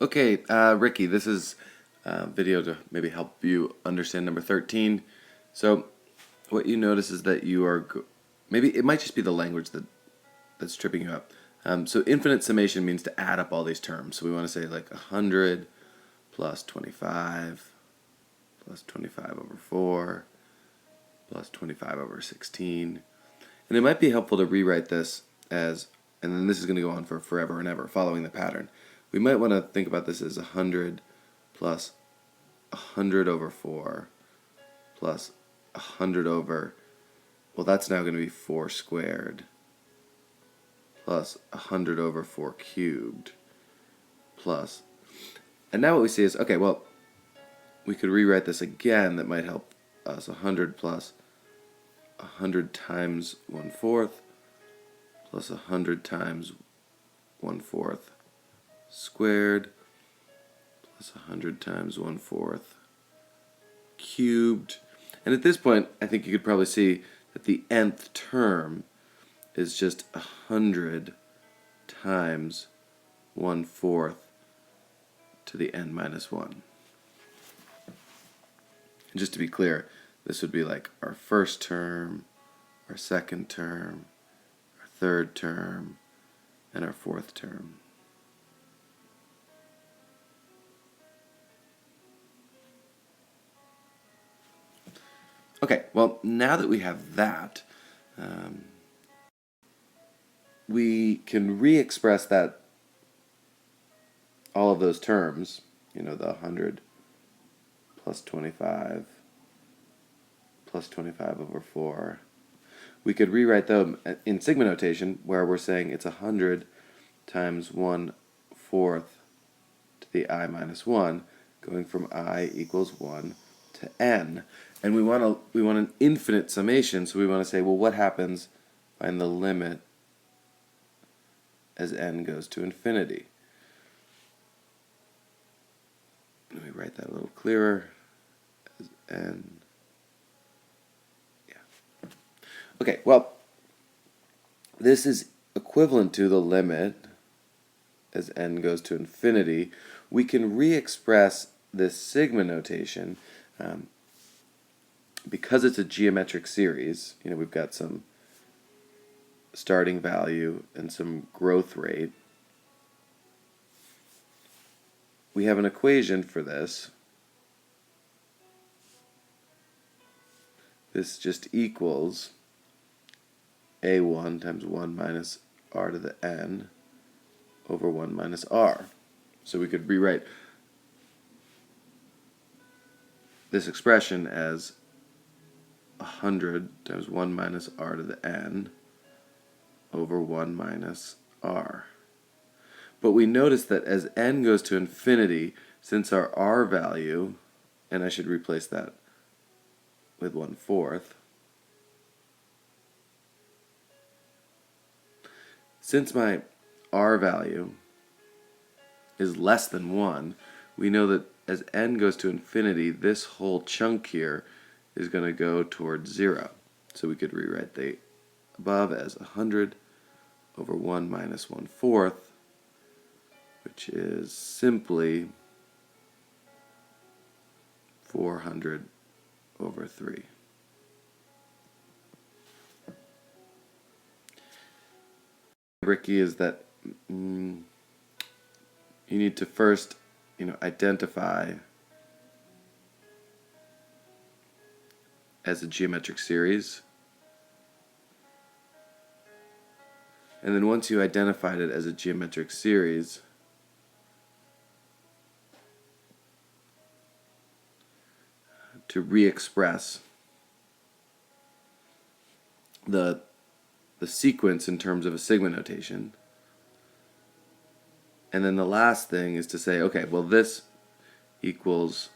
Okay, Ricky, this is a video to maybe help you understand number 13. So, what you notice is that you are, maybe it might just be the language that's tripping you up. So, infinite summation means to add up all these terms. So, we want to say like 100 plus 25 plus 25 over 4 plus 25 over 16. And it might be helpful to rewrite this as, and then this is going to go on for forever and ever, following the pattern. We might want to think about this as 100 plus 100 over 4 plus 100 over, well, that's now going to be 4 squared plus 100 over 4 cubed plus, and now what we see is, okay, well, we could rewrite this again. That might help us. 100 plus 100 times 1/4 plus 100 times 1/4 squared plus 100 times 1/4 cubed. And at this point, I think you could probably see that the nth term is just 100 times 1/4 to the n minus 1. And just to be clear, this would be like our first term, our second term, our third term, and our fourth term. Okay, well, now that we have that, we can re-express that, all of those terms, the 100 plus 25 plus 25 over 4. We could rewrite them in sigma notation, where we're saying it's 100 times 1/4 to the I minus 1, going from I equals 1 to n. And we want an infinite summation, so we want to say, well, what happens find the limit as n goes to infinity? Let me write that a little clearer. As n. Yeah. Okay, well, this is equivalent to the limit as n goes to infinity. We can re-express this sigma notation because it's a geometric series. We've got some starting value and some growth rate. We have an equation for this. This just equals a1 times 1 minus r to the n over 1 minus r. So we could rewrite this expression as 100 times 1 minus r to the n over 1 minus r. But we notice that as n goes to infinity, since our r value, and I should replace that with 1/4, since my r value is less than 1, we know that as n goes to infinity, this whole chunk here is going to go towards 0. So we could rewrite the above as 100 over 1 minus 1/4, which is simply 400 over 3. Ricky, is that you need to first, identify as a geometric series. And then once you identified it as a geometric series, to re-express the sequence in terms of a sigma notation. And then the last thing is to say, okay, well, this equals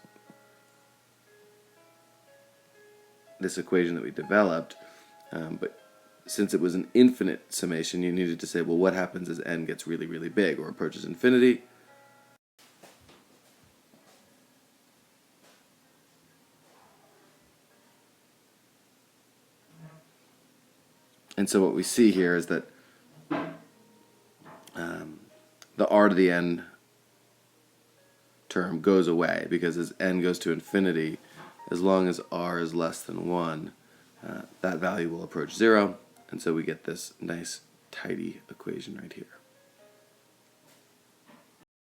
this equation that we developed, but since it was an infinite summation, you needed to say, well, what happens as n gets really, really big or approaches infinity? And so what we see here is that the r to the n term goes away, because as n goes to infinity, as long as r is less than 1, that value will approach 0, and so we get this nice tidy equation right here.